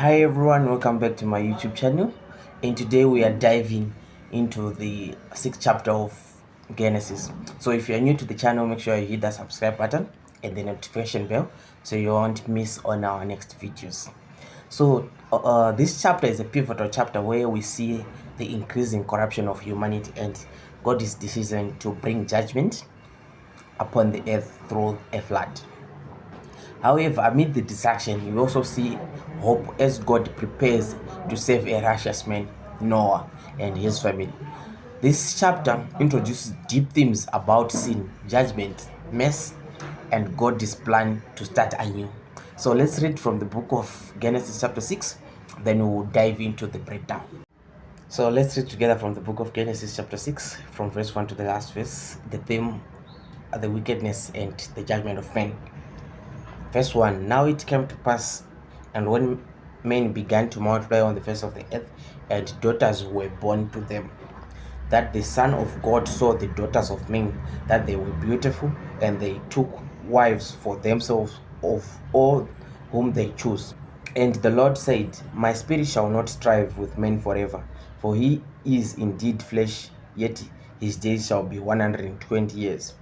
Hi everyone, welcome back to my YouTube channel, and today we are diving into the 6th chapter of Genesis. So if you're new to the channel, make sure you hit the subscribe button and the notification bell so you won't miss on our next videos. So this chapter is a pivotal chapter where we see the increasing corruption of humanity and God's decision to bring judgment upon the earth through a flood. However, amid the distraction, we also see hope as God prepares to save a righteous man, Noah, and his family. This chapter introduces deep themes about sin, judgment, mess, and God's plan to start anew. So let's read from the book of Genesis chapter 6, then we'll dive into the breakdown. So let's read together from the book of Genesis chapter 6, from verse 1 to the last verse, the theme, the wickedness and the judgment of men. Verse 1, Now it came to pass, and when men began to multiply on the face of the earth, and daughters were born to them, that the Son of God saw the daughters of men, that they were beautiful, and they took wives for themselves of all whom they chose. And the Lord said, My spirit shall not strive with man forever, for he is indeed flesh, yet his days shall be 120 years.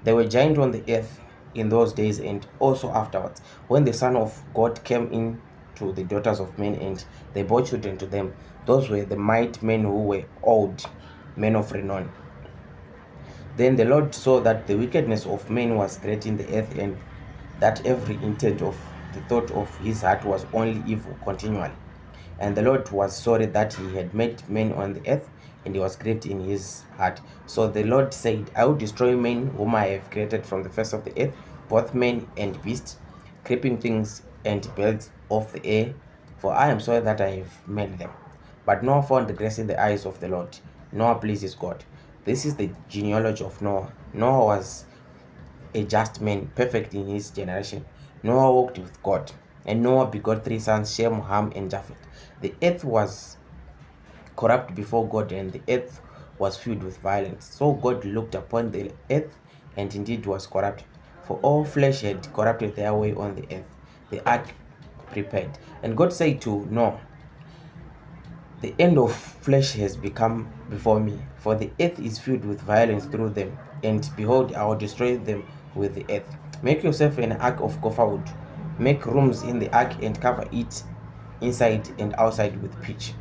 There were giants on the earth in those days and also afterwards, when the Son of God came in to the daughters of men, and they bore children to them. Those were the mighty men who were old, men of renown. Then the Lord saw that the wickedness of men was great in the earth, and that every intent of the thought of his heart was only evil continually. And the Lord was sorry that he had made men on the earth, and he was grieved in his heart. So the Lord said, I will destroy men whom I have created from the face of the earth, both men and beasts, creeping things and birds of the air, for I am sorry that I have made them. But Noah found grace in the eyes of the Lord. Noah pleases God. This is the genealogy of Noah. Noah was a just man, perfect in his generation. Noah walked with God, and Noah begot 3 sons, Shem, Ham, and Japheth. The earth was corrupt before God, and the earth was filled with violence. So God looked upon the earth, and indeed was corrupt, for all flesh had corrupted their way on the earth. The ark prepared. And God said to Noah, The end of flesh has become before me, for the earth is filled with violence through them, and behold, I will destroy them with the earth. Make yourself an ark of gopher wood. Make rooms in the ark and cover it inside and outside with pitch.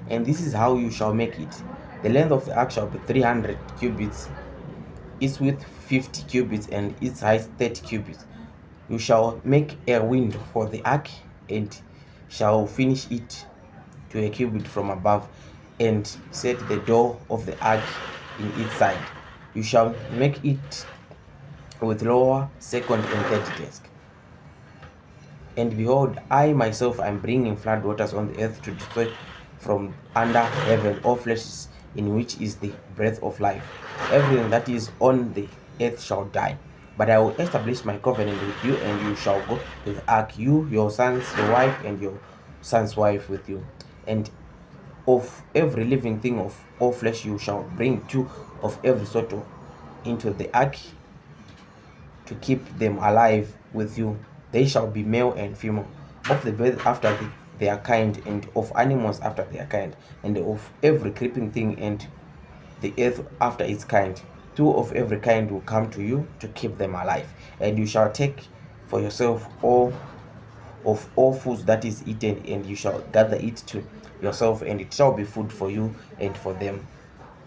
And this is how you shall make it. The length of the ark shall be 300 cubits, its width 50 cubits, and its height 30 cubits. You shall make a window for the ark, and shall finish it to a cubit from above, and set the door of the ark in its side. You shall make it with lower, second, and third desk. And behold, I myself am bringing flood waters on the earth to destroy from under heaven all flesh, in which is the breath of life. Everything that is on the earth shall die. But I will establish my covenant with you, and you shall go to the ark, you, your sons, your wife, and your son's wife with you. And of every living thing of all flesh you shall bring 2 of every sort into the ark, to keep them alive with you. They shall be male and female, of the birds after their kind, and of animals after their kind, and of every creeping thing and the earth after its kind. 2 of every kind will come to you to keep them alive. And you shall take for yourself all of all foods that is eaten, and you shall gather it to yourself, and it shall be food for you and for them.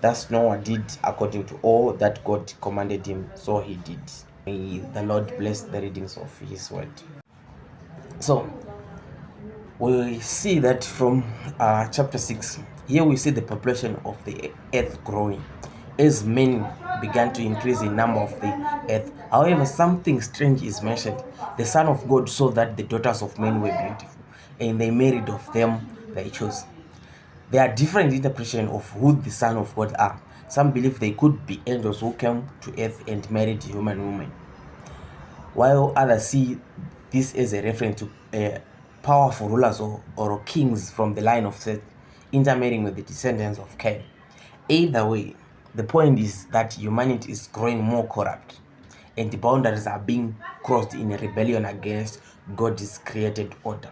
Thus Noah did according to all that God commanded him, so he did. May the Lord bless the readings of his word. So we see that from chapter 6, here we see the population of the earth growing as men began to increase in number of the earth. However, something strange is mentioned. The Son of God saw that the daughters of men were beautiful, and they married of them they chose. There are different interpretations of who the Son of God are. Some believe they could be angels who came to earth and married human women, while others see this as a reference to powerful rulers or kings from the line of Seth intermarrying with the descendants of Cain. Either way, the point is that humanity is growing more corrupt, and the boundaries are being crossed in a rebellion against God's created order.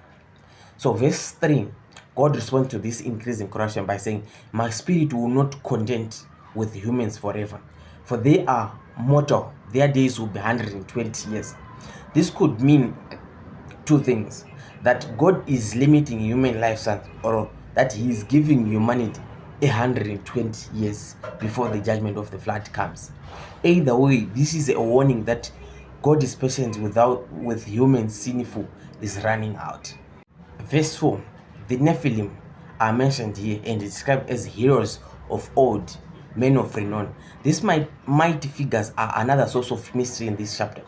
So verse 3, God responds to this increase in corruption by saying, my spirit will not contend with humans forever, for they are mortal. Their days will be 120 years. This could mean two things: that God is limiting human lifespan, or that he is giving humanity 120 years before the judgment of the flood comes. Either way, this is a warning that God is patient with humans sinful is running out. Verse 4, the Nephilim are mentioned here and described as heroes of old, men of renown. These mighty figures are another source of mystery in this chapter.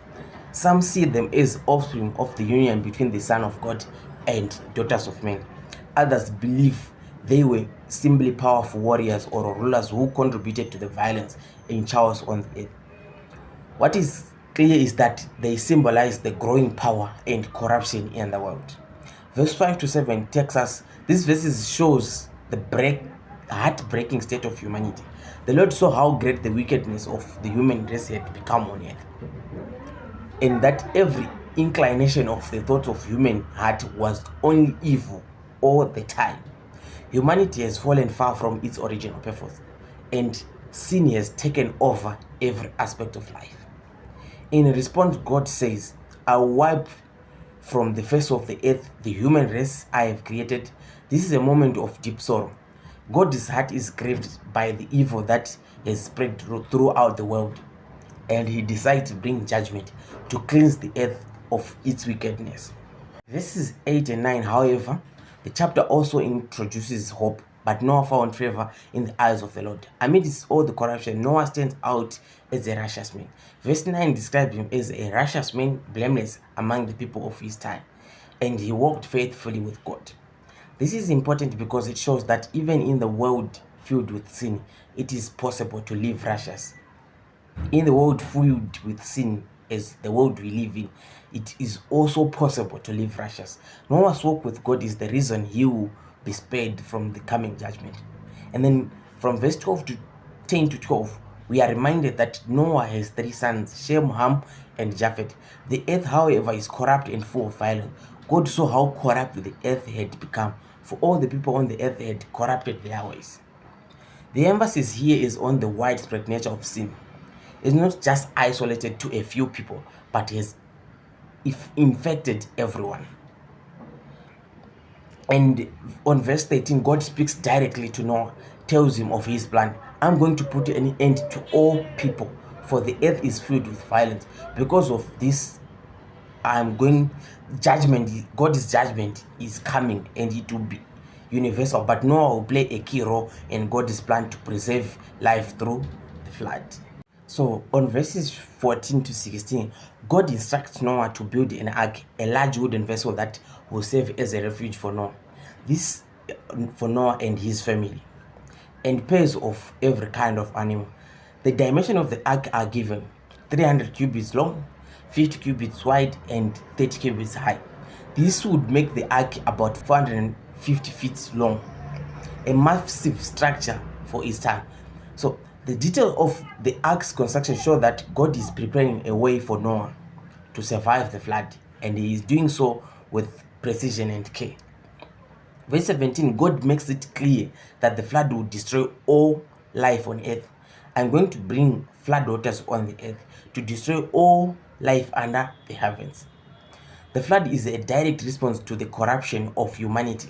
Some see them as offspring of the union between the Son of God and daughters of men. Others believe they were simply powerful warriors or rulers who contributed to the violence and chaos on the earth. What is clear is that they symbolize the growing power and corruption in the world. Verse 5 to 7 takes us, these verses shows the heartbreaking state of humanity. The Lord saw how great the wickedness of the human race had become on earth, and that every inclination of the thoughts of human heart was only evil all the time. Humanity has fallen far from its original purpose, and sin has taken over every aspect of life. In response, God says, I will wipe from the face of the earth the human race I have created. This is a moment of deep sorrow. God's heart is grieved by the evil that has spread throughout the world, and he decides to bring judgment to cleanse the earth of its wickedness. Verses 8 and 9, however, the chapter also introduces hope, but Noah found favor in the eyes of the Lord. Amidst all the corruption, Noah stands out as a righteous man. Verse 9 describes him as a righteous man, blameless among the people of his time, and he walked faithfully with God. This is important because it shows that even in the world filled with sin, it is possible to live righteous. In the world filled with sin, as the world we live in, it is also possible to live righteous. Noah's walk with God is the reason he will be spared from the coming judgment. And then from verse 12 to 10 to 12, we are reminded that Noah has three sons, Shem, Ham, and Japheth. The earth, however, is corrupt and full of violence. God saw how corrupt the earth had become, for all the people on the earth had corrupted their ways. The emphasis here is on the widespread nature of sin. It's not just isolated to a few people, but has infected everyone. And on verse 13, God speaks directly to Noah, tells him of his plan. I'm going to put an end to all people, for the earth is filled with violence. Because of this, God's judgment is coming, and it will be universal. But Noah will play a key role in God's plan to preserve life through the flood. So on verses 14 to 16, God instructs Noah to build an ark, a large wooden vessel that will serve as a refuge for Noah. This for Noah and his family, and pairs of every kind of animal. The dimensions of the ark are given: 300 cubits long, 50 cubits wide, and 30 cubits high. This would make the ark about 450 feet long, a massive structure for its time. So the detail of the ark's construction show that God is preparing a way for Noah to survive the flood, and he is doing so with precision and care. Verse 17, God makes it clear that the flood will destroy all life on earth. I'm going to bring flood waters on the earth to destroy all life under the heavens. The flood is a direct response to the corruption of humanity,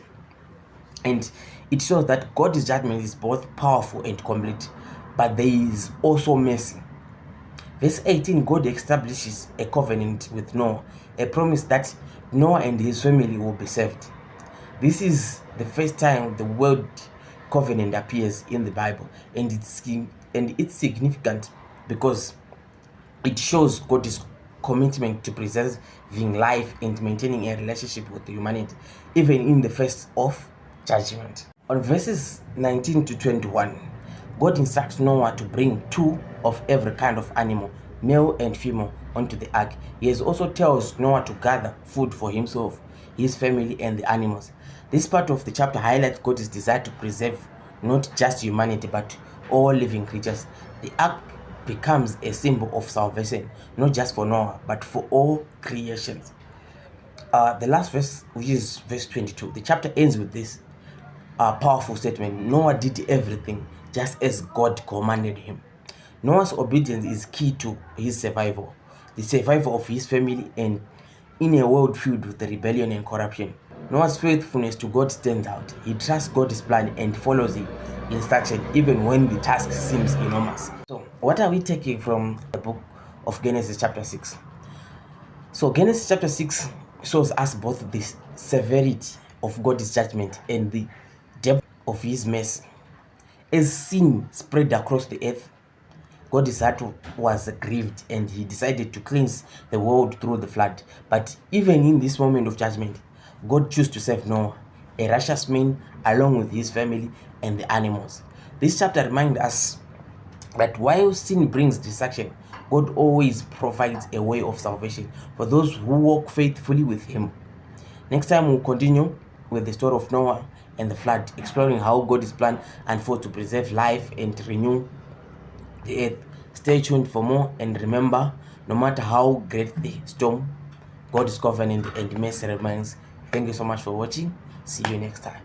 and it shows that God's judgment is both powerful and complete, but there is also mercy. Verse 18, God establishes a covenant with Noah, a promise that Noah and his family will be saved. This is the first time the word covenant appears in the Bible, and it's significant because it shows God's commitment to preserving life and maintaining a relationship with humanity, even in the face of judgment. On verses 19 to 21, God instructs Noah to bring 2 of every kind of animal, male and female, onto the ark. He also tells Noah to gather food for himself, his family, and the animals. This part of the chapter highlights God's desire to preserve not just humanity but all living creatures. The ark becomes a symbol of salvation, not just for Noah but for all creations. the last verse, which is verse 22, the chapter ends with this powerful statement: Noah did everything just as God commanded him. Noah's obedience is key to his survival, the survival of his family, and in a world filled with rebellion and corruption. Noah's faithfulness to God stands out. He trusts God's plan and follows the instruction even when the task seems enormous. So, what are we taking from the book of Genesis chapter 6? So, Genesis chapter 6 shows us both the severity of God's judgment and the depth of his mercy. As sin spread across the earth, God's heart was grieved and he decided to cleanse the world through the flood. But even in this moment of judgment, God chose to save Noah, a righteous man, along with his family and the animals. This chapter reminds us that while sin brings destruction, God always provides a way of salvation for those who walk faithfully with him. Next time we'll continue with the story of Noah and the flood, exploring how God's plan unfolds to preserve life and renew the earth. Stay tuned for more, and remember, no matter how great the storm, God's covenant and mercy remains. Thank you so much for watching. See you next time.